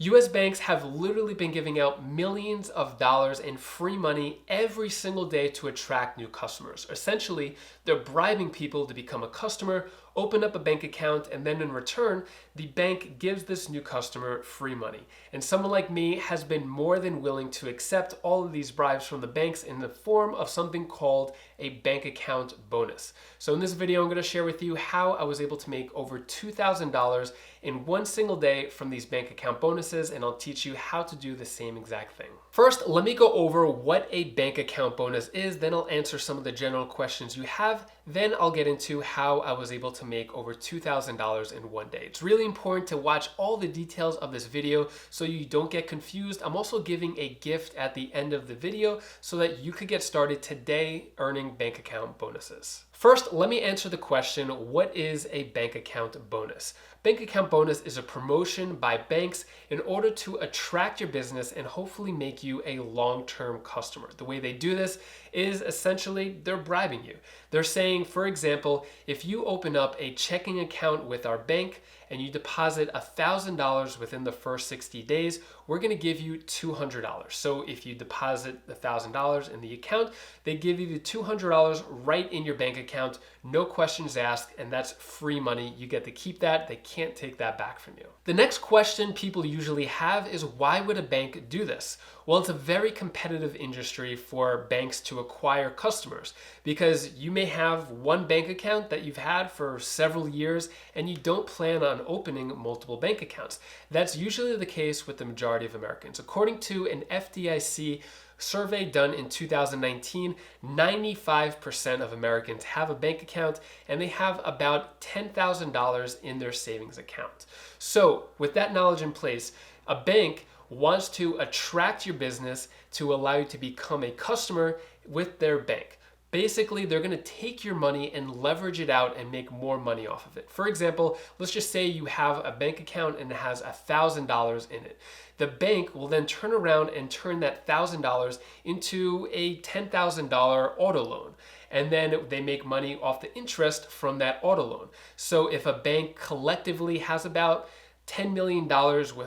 US banks have literally been giving out millions of dollars in free money every single day to attract new customers. Essentially, they're bribing people to become a customer, open up a bank account, and then in return, the bank gives this new customer free money. And someone like me has been more than willing to accept all of these bribes from the banks in the form of something called a bank account bonus. So in this video, I'm going to share with you how I was able to make over $2,000 in one single day from these bank account bonuses, and I'll teach you how to do the same exact thing. First, let me go over what a bank account bonus is, then I'll answer some of the general questions you have, then I'll get into how I was able to make over $2,000 in one day. It's really important to watch all the details of this video so you don't get confused. I'm also giving a gift at the end of the video so that you could get started today earning bank account bonuses. First, let me answer the question, what is a bank account bonus? Bank account bonus is a promotion by banks in order to attract your business and hopefully make you a long-term customer. The way they do this is essentially they're bribing you. They're saying, for example, if you open up a checking account with our bank and you deposit $1,000 within the first 60 days, we're going to give you $200. So if you deposit $1,000 in the account, they give you the $200 right in your bank account, no questions asked, and that's free money. You get to keep that. They can't take that back from you. The next question people usually have is, why would a bank do this? Well, it's a very competitive industry for banks to acquire customers because you may have one bank account that you've had for several years and you don't plan on opening multiple bank accounts. That's usually the case with the majority of Americans. According to an FDIC survey done in 2019, 95% of Americans have a bank account and they have about $10,000 in their savings account. So with that knowledge in place, a bank wants to attract your business to allow you to become a customer with their bank. Basically, they're going to take your money and leverage it out and make more money off of it. For example, let's just say you have a bank account and it has $1,000 in it. The bank will then turn around and turn that $1,000 into a $10,000 auto loan. And then they make money off the interest from that auto loan. So if a bank collectively has about $10 million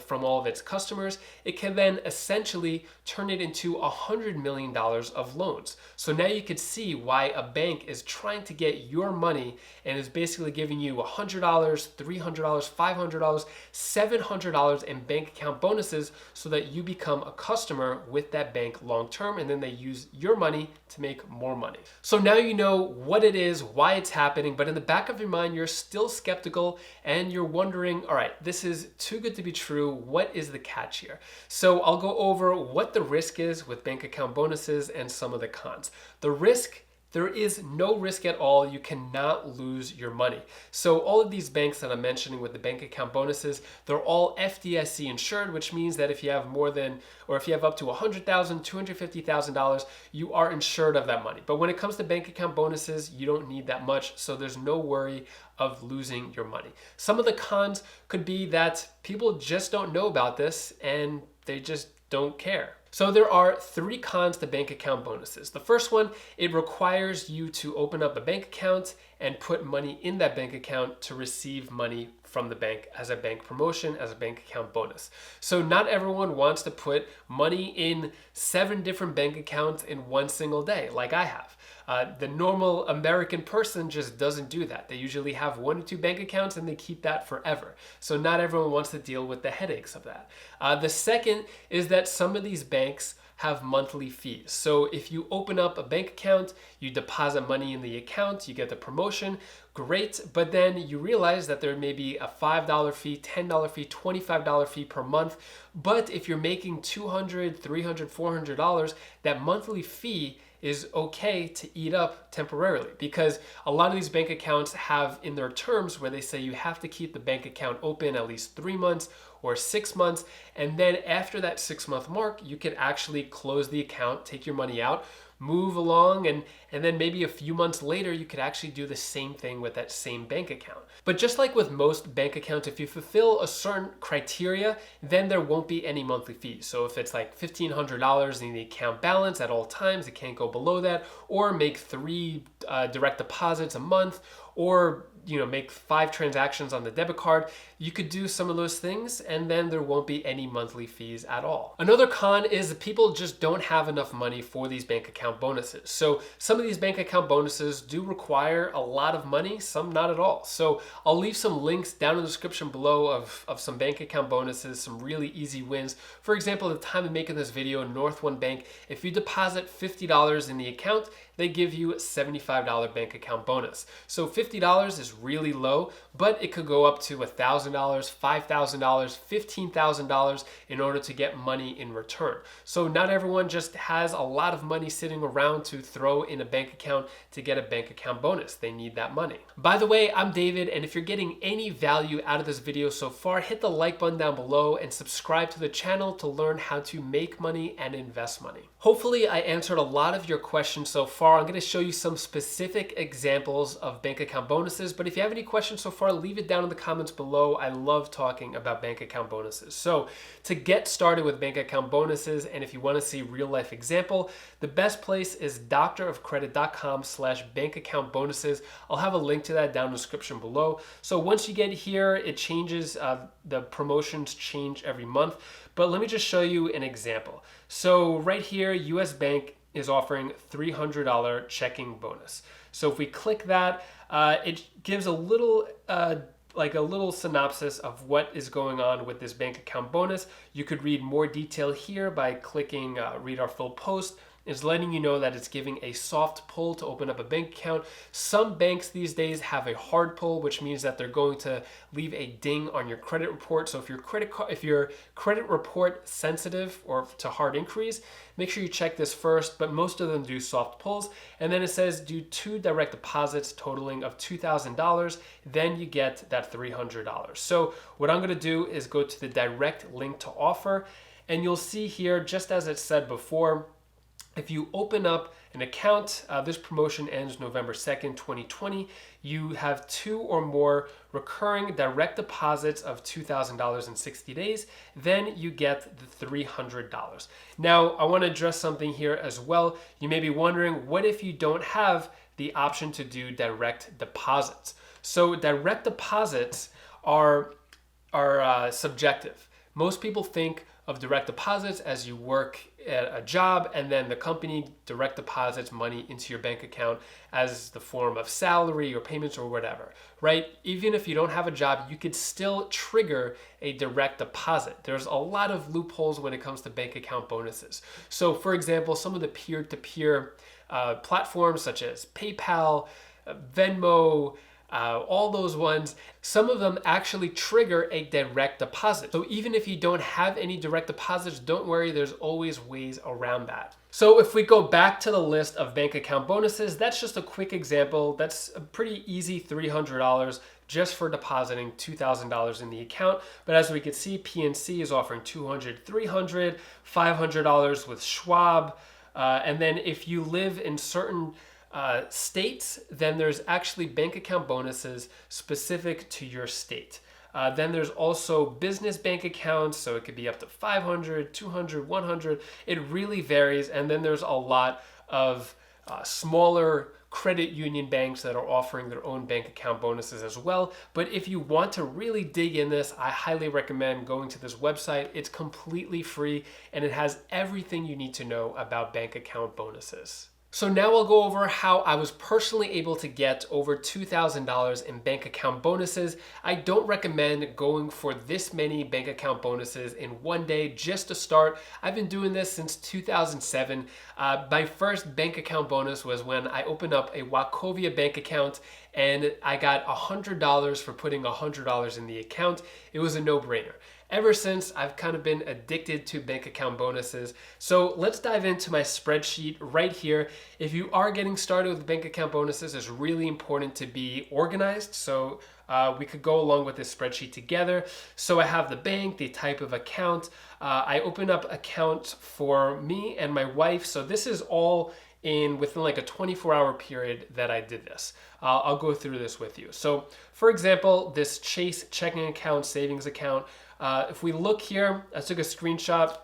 from all of its customers, it can then essentially turn it into $100 million of loans. So now you could see why a bank is trying to get your money and is basically giving you $100, $300, $500, $700 in bank account bonuses so that you become a customer with that bank long term, and then they use your money to make more money. So now you know what it is, why it's happening, but in the back of your mind, you're still skeptical and you're wondering, all right, this is too good to be true. What is the catch here? So I'll go over what the risk is with bank account bonuses and some of the cons. The risk, there is no risk at all. You cannot lose your money. So all of these banks that I'm mentioning with the bank account bonuses, they're all FDIC insured, which means that if you have more than, or if you have up to $100,000, $250,000, you are insured of that money. But when it comes to bank account bonuses, you don't need that much. So there's no worry of losing your money. Some of the cons could be that people just don't know about this and they just don't care. So there are 3 cons to bank account bonuses. The first one, it requires you to open up a bank account and put money in that bank account to receive money from the bank as a bank promotion, as a bank account bonus. So not everyone wants to put money in 7 different bank accounts in one single day, like I have. The normal American person just doesn't do that. They usually have 1 or 2 bank accounts and they keep that forever. So not everyone wants to deal with the headaches of that. The second is that some of these banks have monthly fees. So if you open up a bank account, you deposit money in the account, you get the promotion, great, but then you realize that there may be a $5 fee, $10 fee, $25 fee per month. But if you're making $200, $300, $400, that monthly fee is okay to eat up temporarily, because a lot of these bank accounts have in their terms where they say you have to keep the bank account open at least 3 months or 6 months. And then after that 6-month mark, you can actually close the account, take your money out, move along, and then maybe a few months later, you could actually do the same thing with that same bank account. But just like with most bank accounts, if you fulfill a certain criteria, then there won't be any monthly fees. So if it's like $1,500 in the account balance at all times, it can't go below that, or make 3 direct deposits a month, or make 5 transactions on the debit card, you could do some of those things and then there won't be any monthly fees at all. Another con is that people just don't have enough money for these bank account bonuses. So some of these bank account bonuses do require a lot of money, some not at all. So I'll leave some links down in the description below of some bank account bonuses, some really easy wins. For example, at the time of making this video, North One Bank, if you deposit $50 in the account, they give you a $75 bank account bonus. So $50 is really low, but it could go up to $1,000, $5,000, $15,000 in order to get money in return. So not everyone just has a lot of money sitting around to throw in a bank account to get a bank account bonus. They need that money. By the way, I'm David, and if you're getting any value out of this video so far, hit the like button down below and subscribe to the channel to learn how to make money and invest money. Hopefully I answered a lot of your questions so far. I'm going to show you some specific examples of bank account bonuses, but if you have any questions so far, leave it down in the comments below. I love talking about bank account bonuses. So to get started with bank account bonuses, and if you want to see real life example, the best place is doctorofcredit.com/bank account bonuses. I'll have a link to that down in the description below. So once you get here, it changes, the promotions change every month, but let me just show you an example. So right here, US Bank is offering $300 checking bonus. So if we click that, it gives a little synopsis of what is going on with this bank account bonus. You could read more detail here by clicking read our full post. Is letting you know that it's giving a soft pull to open up a bank account. Some banks these days have a hard pull, which means that they're going to leave a ding on your credit report. So if your credit report sensitive or to hard inquiries, make sure you check this first, but most of them do soft pulls. And then it says do 2 direct deposits totaling of $2,000, then you get that $300. So what I'm gonna do is go to the direct link to offer, and you'll see here, just as it said before, if you open up an account, this promotion ends November 2nd, 2020, you have 2 or more recurring direct deposits of $2,000 in 60 days, then you get the $300. Now, I want to address something here as well. You may be wondering, what if you don't have the option to do direct deposits? So direct deposits are subjective. Most people think of direct deposits as you work at a job and then the company direct deposits money into your bank account as the form of salary or payments or whatever, right? Even if you don't have a job, you could still trigger a direct deposit. There's a lot of loopholes when it comes to bank account bonuses. So for example, some of the peer-to-peer platforms such as PayPal, Venmo, all those ones, some of them actually trigger a direct deposit. So even if you don't have any direct deposits, don't worry, there's always ways around that. So if we go back to the list of bank account bonuses, that's just a quick example. That's a pretty easy $300 just for depositing $2,000 in the account. But as we can see, PNC is offering $200, $300, $500 with Schwab. And then if you live in certain states, then there's actually bank account bonuses specific to your state. Then there's also business bank accounts, so it could be up to 500, 200, 100. It really varies. And then there's a lot of smaller credit union banks that are offering their own bank account bonuses as well. But if you want to really dig in this, I highly recommend going to this website. It's completely free and it has everything you need to know about bank account bonuses. So now I'll go over how I was personally able to get over $2,000 in bank account bonuses. I don't recommend going for this many bank account bonuses in one day just to start. I've been doing this since 2007. My first bank account bonus was when I opened up a Wachovia bank account and I got $100 for putting $100 in the account. It was a no-brainer. Ever since, I've kind of been addicted to bank account bonuses. So let's dive into my spreadsheet right here. If you are getting started with bank account bonuses, it's really important to be organized. So we could go along with this spreadsheet together. So I have the bank, the type of account. I open up accounts for me and my wife. So this is all within like a 24-hour period that I did this. I'll go through this with you. So for example, this Chase checking account, savings account, if we look here, I took a screenshot.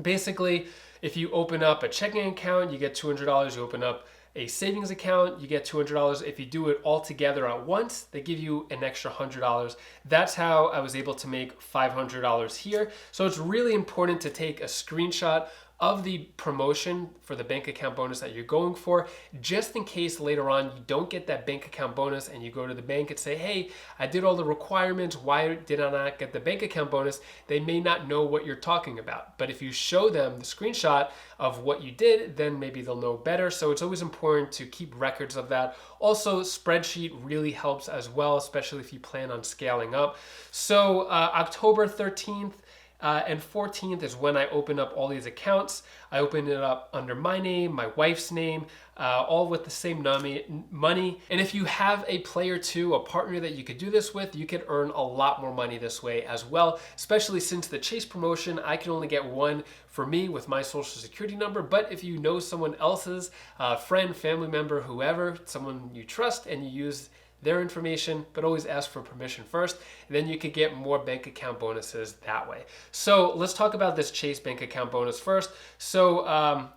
Basically, if you open up a checking account, you get $200. You open up a savings account, you get $200. If you do it all together at once, they give you an extra $100. That's how I was able to make $500 here. So it's really important to take a screenshot of the promotion for the bank account bonus that you're going for, just in case later on you don't get that bank account bonus and you go to the bank and say, hey, I did all the requirements, why did I not get the bank account bonus? They may not know what you're talking about. But if you show them the screenshot of what you did, then maybe they'll know better. So it's always important to keep records of that. Also, Spreadsheet really helps as well, especially if you plan on scaling up. So October 13th, and 14th is when I open up all these accounts. I open it up under my name, my wife's name, all with the same money. And if you have a player too, a partner that you could do this with, you could earn a lot more money this way as well, especially since the Chase promotion, I can only get one for me with my social security number. But if you know someone else's friend, family member, whoever, someone you trust, and you use their information, but always ask for permission first. Then you could get more bank account bonuses that way. So let's talk about this Chase bank account bonus first. So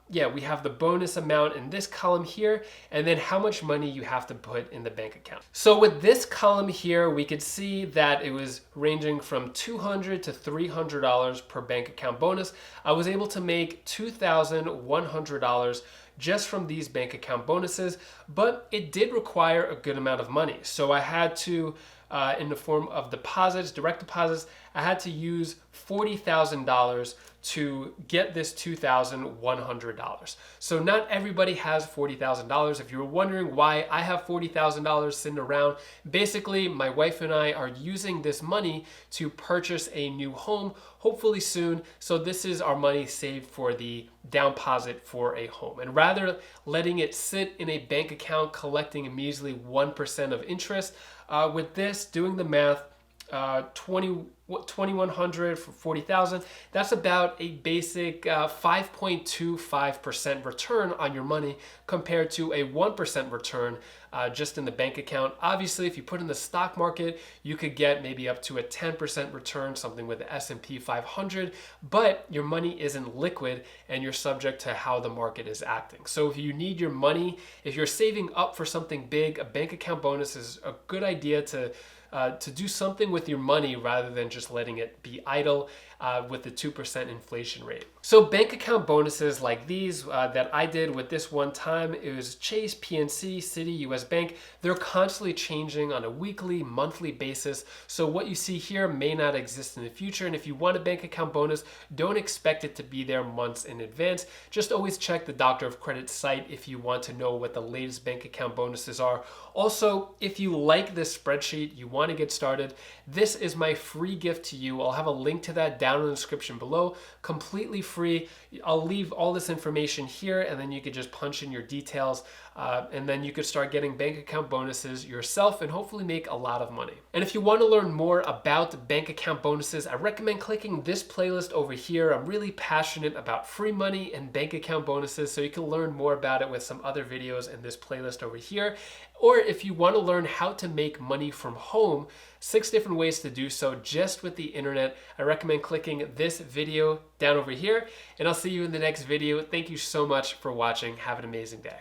yeah, we have the bonus amount in this column here, and then how much money you have to put in the bank account. So with this column here, we could see that it was ranging from $200 to $300 per bank account bonus. I was able to make $2,100 just from these bank account bonuses, but it did require a good amount of money. So I had to, in the form of deposits, direct deposits, I had to use $40,000 to get this $2,100. So not everybody has $40,000. If you were wondering why I have $40,000 sitting around, basically my wife and I are using this money to purchase a new home, hopefully soon. So this is our money saved for the down deposit for a home. And rather letting it sit in a bank account collecting a measly 1% of interest, with this, doing the math, 2,100 for 40,000. That's about a basic 5.25% return on your money compared to a 1% return just in the bank account. Obviously, if you put in the stock market, you could get maybe up to a 10% return, something with the S&P 500, but your money isn't liquid and you're subject to how the market is acting. So if you need your money, if you're saving up for something big, a bank account bonus is a good idea to do something with your money rather than just letting it be idle with the 2% inflation rate. So bank account bonuses like these that I did with this one time, it was Chase, PNC, Citi, US Bank. They're constantly changing on a weekly, monthly basis. So what you see here may not exist in the future. And if you want a bank account bonus, don't expect it to be there months in advance. Just always check the Doctor of Credit site if you want to know what the latest bank account bonuses are. Also, if you like this spreadsheet, you want to get started, this is my free gift to you. I'll have a link to that down in the description below, completely free. I'll leave all this information here and then you could just punch in your details and then you could start getting bank account bonuses yourself and hopefully make a lot of money. And if you want to learn more about bank account bonuses, I recommend clicking this playlist over here. I'm really passionate about free money and bank account bonuses, so you can learn more about it with some other videos in this playlist over here. Or if you want to learn how to make money from home, 6 different ways to do so just with the internet, I recommend clicking this video down over here, and I'll see you in the next video. Thank you so much for watching. Have an amazing day.